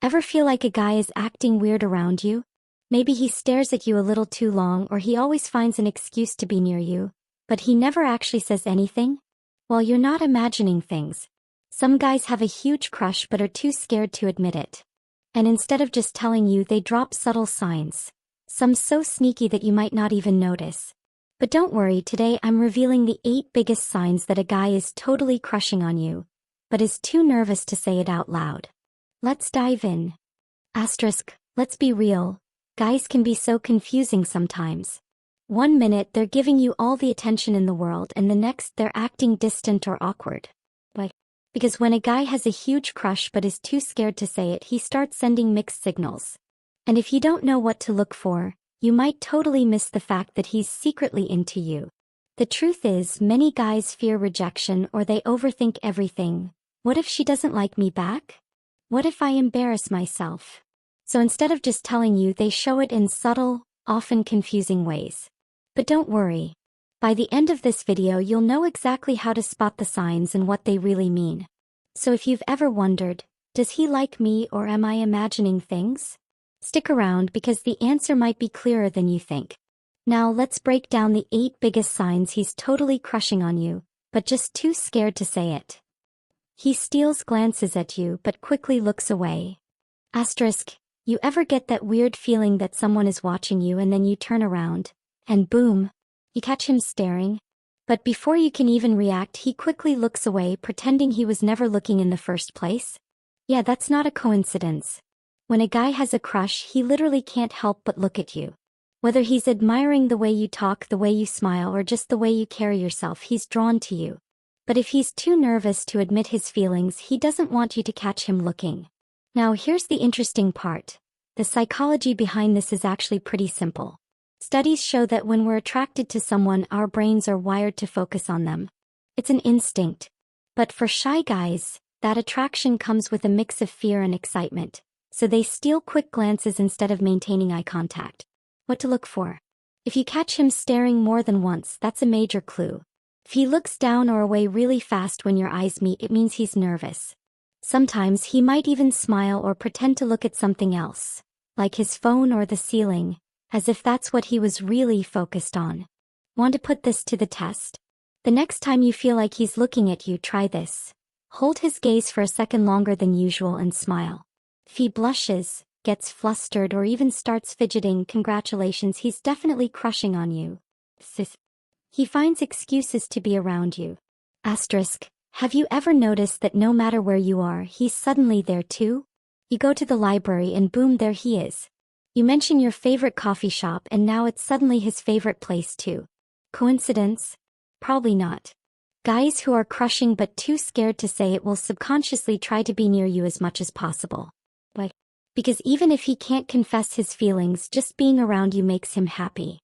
Ever feel like a guy is acting weird around you? Maybe he stares at you a little too long, or he always finds an excuse to be near you, but he never actually says anything? Well, you're not imagining things. Some guys have a huge crush but are too scared to admit it. And instead of just telling you, they drop subtle signs. Some so sneaky that you might not even notice. But don't worry, today I'm revealing the 8 biggest signs that a guy is totally crushing on you, but is too nervous to say it out loud. Let's dive in. Asterisk, let's be real. Guys can be so confusing sometimes. One minute they're giving you all the attention in the world, and the next they're acting distant or awkward. Why? Because when a guy has a huge crush but is too scared to say it, he starts sending mixed signals. And if you don't know what to look for, you might totally miss the fact that he's secretly into you. The truth is, many guys fear rejection, or they overthink everything. What if she doesn't like me back? What if I embarrass myself? So instead of just telling you, they show it in subtle, often confusing ways. But don't worry. By the end of this video, you'll know exactly how to spot the signs and what they really mean. So if you've ever wondered, does he like me or am I imagining things? Stick around, because the answer might be clearer than you think. Now let's break down the 8 biggest signs he's totally crushing on you, but just too scared to say it. He steals glances at you but quickly looks away. Asterisk, you ever get that weird feeling that someone is watching you and then you turn around, and boom, you catch him staring? But before you can even react, he quickly looks away, pretending he was never looking in the first place? Yeah, that's not a coincidence. When a guy has a crush, he literally can't help but look at you. Whether he's admiring the way you talk, the way you smile, or just the way you carry yourself, he's drawn to you. But if he's too nervous to admit his feelings, he doesn't want you to catch him looking. Now here's the interesting part. The psychology behind this is actually pretty simple. Studies show that when we're attracted to someone, our brains are wired to focus on them. It's an instinct. But for shy guys, that attraction comes with a mix of fear and excitement. So they steal quick glances instead of maintaining eye contact. What to look for? If you catch him staring more than once, that's a major clue. If he looks down or away really fast when your eyes meet, it means he's nervous. Sometimes he might even smile or pretend to look at something else, like his phone or the ceiling, as if that's what he was really focused on. Want to put this to the test? The next time you feel like he's looking at you, try this. Hold his gaze for a second longer than usual and smile. If he blushes, gets flustered, or even starts fidgeting, congratulations, he's definitely crushing on you. He finds excuses to be around you. Asterisk, have you ever noticed that no matter where you are, he's suddenly there too? You go to the library and boom, there he is. You mention your favorite coffee shop and now it's suddenly his favorite place too. Coincidence? Probably not. Guys who are crushing but too scared to say it will subconsciously try to be near you as much as possible. Why? Because even if he can't confess his feelings, just being around you makes him happy.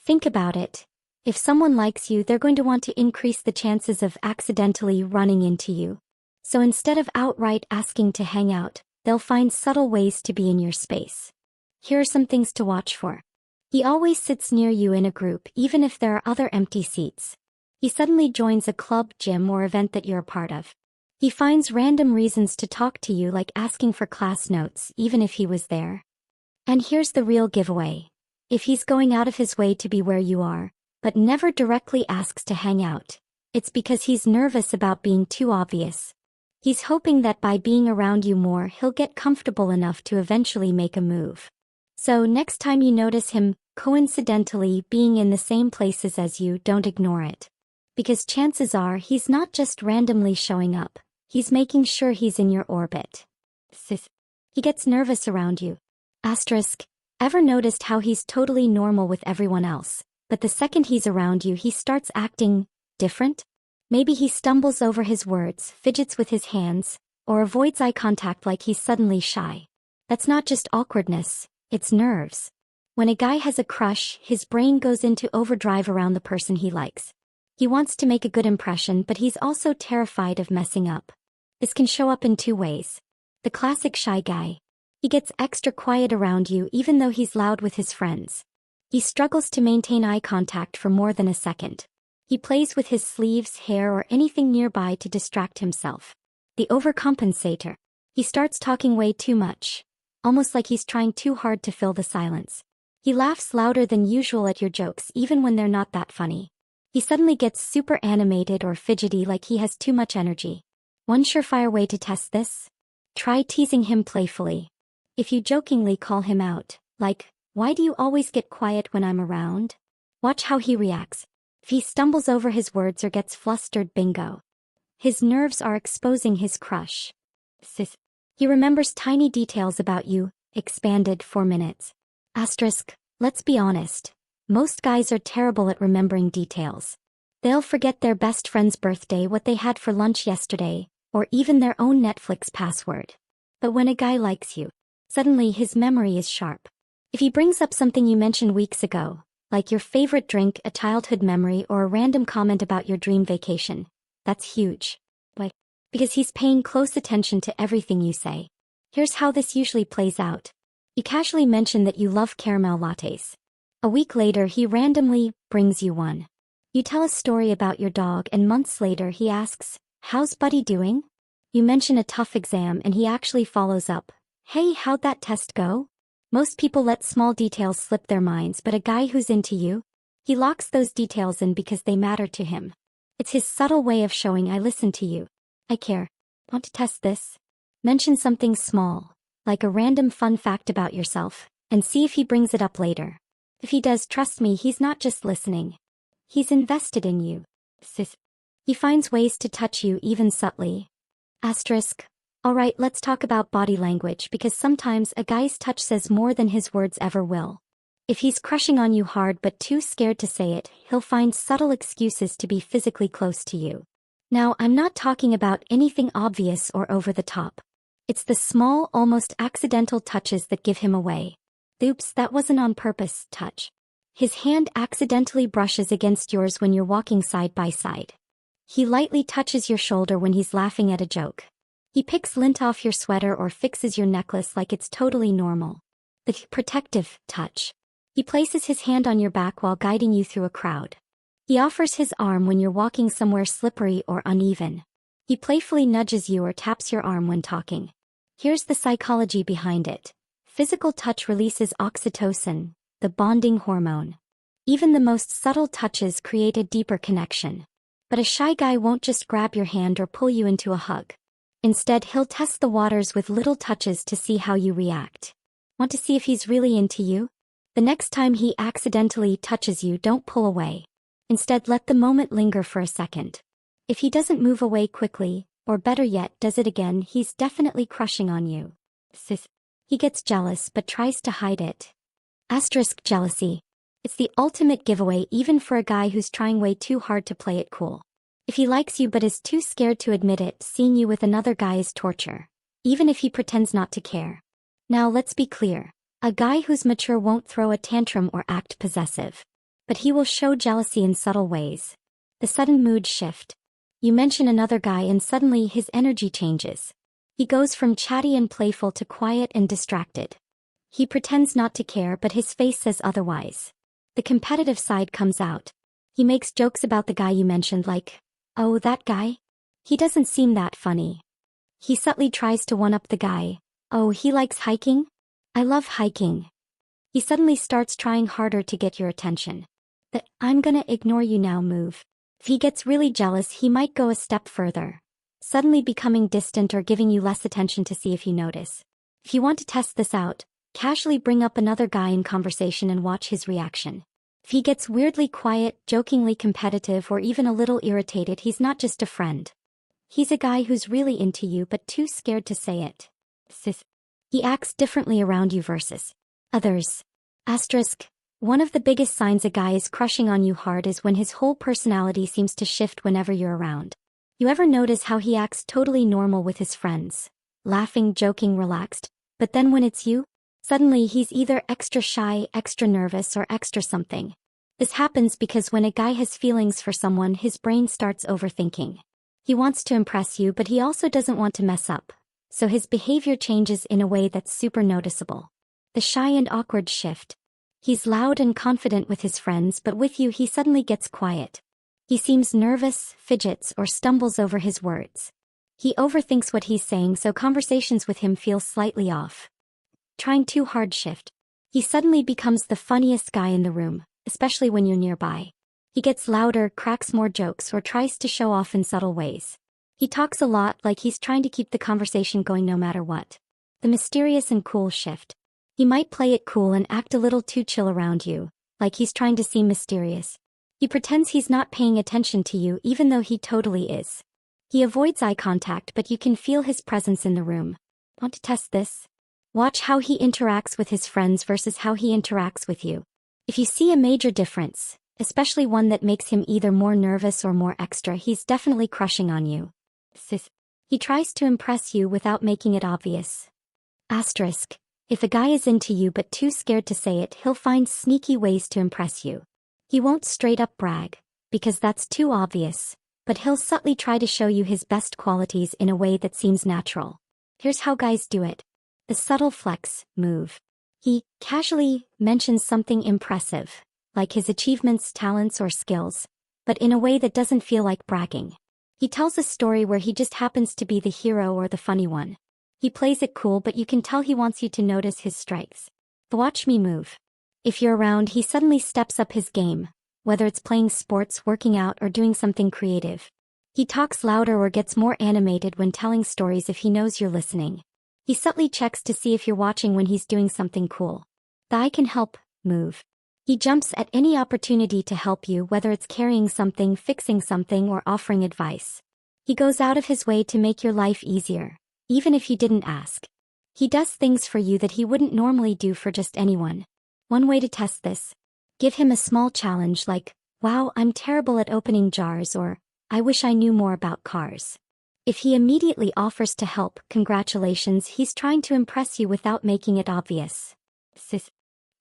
Think about it. If someone likes you, they're going to want to increase the chances of accidentally running into you. So instead of outright asking to hang out, they'll find subtle ways to be in your space. Here are some things to watch for. He always sits near you in a group, even if there are other empty seats. He suddenly joins a club, gym, or event that you're a part of. He finds random reasons to talk to you, like asking for class notes, even if he was there. And here's the real giveaway. If he's going out of his way to be where you are, but never directly asks to hang out, it's because he's nervous about being too obvious. He's hoping that by being around you more, he'll get comfortable enough to eventually make a move. So next time you notice him coincidentally being in the same places as you, don't ignore it. Because chances are he's not just randomly showing up. He's making sure he's in your orbit. He gets nervous around you. Asterisk, ever noticed how he's totally normal with everyone else, but the second he's around you, he starts acting different? Maybe he stumbles over his words, fidgets with his hands, or avoids eye contact like he's suddenly shy. That's not just awkwardness, it's nerves. When a guy has a crush, his brain goes into overdrive around the person he likes. He wants to make a good impression, but he's also terrified of messing up. This can show up in 2 ways. The classic shy guy. He gets extra quiet around you even though he's loud with his friends. He struggles to maintain eye contact for more than a second. He plays with his sleeves, hair, or anything nearby to distract himself. The overcompensator. He starts talking way too much, almost like he's trying too hard to fill the silence. He laughs louder than usual at your jokes even when they're not that funny. He suddenly gets super animated or fidgety like he has too much energy. One surefire way to test this? Try teasing him playfully. If you jokingly call him out, like, "Why do you always get quiet when I'm around?" Watch how he reacts. If he stumbles over his words or gets flustered, bingo. His nerves are exposing his crush. Sis. He remembers tiny details about you, expanded 4 minutes. Asterisk, let's be honest. Most guys are terrible at remembering details. They'll forget their best friend's birthday, what they had for lunch yesterday, or even their own Netflix password. But when a guy likes you, suddenly his memory is sharp. If he brings up something you mentioned weeks ago, like your favorite drink, a childhood memory, or a random comment about your dream vacation, that's huge. Why? Because he's paying close attention to everything you say. Here's how this usually plays out. You casually mention that you love caramel lattes. A week later, he randomly brings you one. You tell a story about your dog, and months later he asks, "How's Buddy doing?" You mention a tough exam and he actually follows up, "Hey, how'd that test go?" Most people let small details slip their minds, but a guy who's into you, he locks those details in because they matter to him. It's his subtle way of showing, "I listen to you. I care. Want to test this?" Mention something small, like a random fun fact about yourself, and see if he brings it up later. If he does, trust me, he's not just listening. He's invested in you. Sis. He finds ways to touch you even subtly. Asterisk. Alright, let's talk about body language, because sometimes a guy's touch says more than his words ever will. If he's crushing on you hard but too scared to say it, he'll find subtle excuses to be physically close to you. Now, I'm not talking about anything obvious or over the top. It's the small, almost accidental touches that give him away. "Oops, that wasn't on purpose" touch. His hand accidentally brushes against yours when you're walking side by side. He lightly touches your shoulder when he's laughing at a joke. He picks lint off your sweater or fixes your necklace like it's totally normal. The protective touch. He places his hand on your back while guiding you through a crowd. He offers his arm when you're walking somewhere slippery or uneven. He playfully nudges you or taps your arm when talking. Here's the psychology behind it. Physical touch releases oxytocin, the bonding hormone. Even the most subtle touches create a deeper connection. But a shy guy won't just grab your hand or pull you into a hug. Instead, he'll test the waters with little touches to see how you react. Want to see if he's really into you? The next time he accidentally touches you, don't pull away. Instead, let the moment linger for a second. If he doesn't move away quickly, or better yet, does it again, he's definitely crushing on you. Sis. He gets jealous but tries to hide it. Asterisk, jealousy. It's the ultimate giveaway even for a guy who's trying way too hard to play it cool. If he likes you but is too scared to admit it, seeing you with another guy is torture. Even if he pretends not to care. Now let's be clear. A guy who's mature won't throw a tantrum or act possessive. But he will show jealousy in subtle ways. The sudden mood shift. You mention another guy and suddenly his energy changes. He goes from chatty and playful to quiet and distracted. He pretends not to care but his face says otherwise. The competitive side comes out. He makes jokes about the guy you mentioned like, "Oh, that guy? He doesn't seem that funny." He subtly tries to one-up the guy. "Oh, he likes hiking? I love hiking." He suddenly starts trying harder to get your attention. The "I'm gonna ignore you now" move. If he gets really jealous, he might go a step further, suddenly becoming distant or giving you less attention to see if you notice. If you want to test this out, casually bring up another guy in conversation and watch his reaction. If he gets weirdly quiet, jokingly competitive, or even a little irritated, he's not just a friend. He's a guy who's really into you but too scared to say it. Sis. He acts differently around you versus others. Asterisk. One of the biggest signs a guy is crushing on you hard is when his whole personality seems to shift whenever you're around. You ever notice how he acts totally normal with his friends? Laughing, joking, relaxed. But then when it's you, suddenly he's either extra shy, extra nervous, or extra something. This happens because when a guy has feelings for someone, his brain starts overthinking. He wants to impress you, but he also doesn't want to mess up. So his behavior changes in a way that's super noticeable. The shy and awkward shift. He's loud and confident with his friends, but with you he suddenly gets quiet. He seems nervous, fidgets, or stumbles over his words. He overthinks what he's saying, so conversations with him feel slightly off. Trying too hard shift. He suddenly becomes the funniest guy in the room, especially when you're nearby. He gets louder, cracks more jokes, or tries to show off in subtle ways. He talks a lot, like he's trying to keep the conversation going no matter what. The mysterious and cool shift. He might play it cool and act a little too chill around you, like he's trying to seem mysterious. He pretends he's not paying attention to you even though he totally is. He avoids eye contact, but you can feel his presence in the room. Want to test this? Watch how he interacts with his friends versus how he interacts with you. If you see a major difference, especially one that makes him either more nervous or more extra, he's definitely crushing on you. He tries to impress you without making it obvious. Asterisk. If a guy is into you but too scared to say it, he'll find sneaky ways to impress you. He won't straight up brag, because that's too obvious, but he'll subtly try to show you his best qualities in a way that seems natural. Here's how guys do it. The subtle flex move. He casually mentions something impressive, like his achievements, talents, or skills, but in a way that doesn't feel like bragging. He tells a story where he just happens to be the hero or the funny one. He plays it cool, but you can tell he wants you to notice his strengths. The watch me move. If you're around, he suddenly steps up his game, whether it's playing sports, working out, or doing something creative. He talks louder or gets more animated when telling stories if he knows you're listening. He subtly checks to see if you're watching when he's doing something cool. The I can help move. He jumps at any opportunity to help you, whether it's carrying something, fixing something, or offering advice. He goes out of his way to make your life easier, even if you didn't ask. He does things for you that he wouldn't normally do for just anyone. One way to test this. Give him a small challenge like, "Wow, I'm terrible at opening jars," or, "I wish I knew more about cars." If he immediately offers to help, congratulations, he's trying to impress you without making it obvious.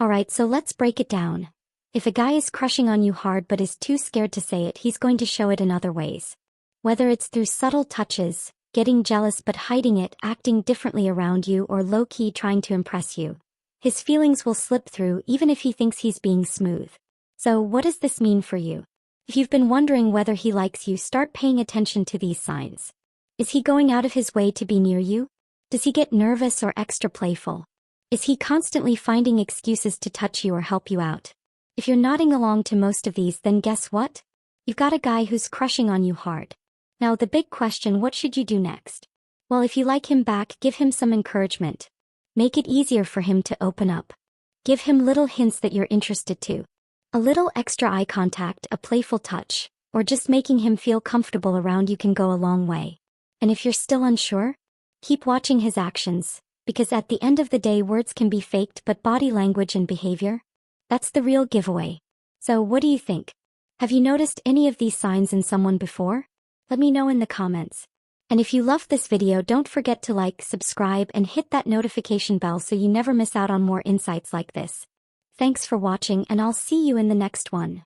Alright, so let's break it down. If a guy is crushing on you hard but is too scared to say it, he's going to show it in other ways. Whether it's through subtle touches, getting jealous but hiding it, acting differently around you, or low-key trying to impress you, his feelings will slip through even if he thinks he's being smooth. So what does this mean for you? If you've been wondering whether he likes you, start paying attention to these signs. Is he going out of his way to be near you? Does he get nervous or extra playful? Is he constantly finding excuses to touch you or help you out? If you're nodding along to most of these, then guess what? You've got a guy who's crushing on you hard. Now the big question, what should you do next? Well, if you like him back, give him some encouragement. Make it easier for him to open up. Give him little hints that you're interested too. A little extra eye contact, a playful touch, or just making him feel comfortable around you can go a long way. And if you're still unsure, keep watching his actions, because at the end of the day, words can be faked, but body language and behavior, that's the real giveaway. So what do you think? Have you noticed any of these signs in someone before? Let me know in the comments. And if you loved this video, don't forget to like, subscribe, and hit that notification bell so you never miss out on more insights like this. Thanks for watching, and I'll see you in the next one.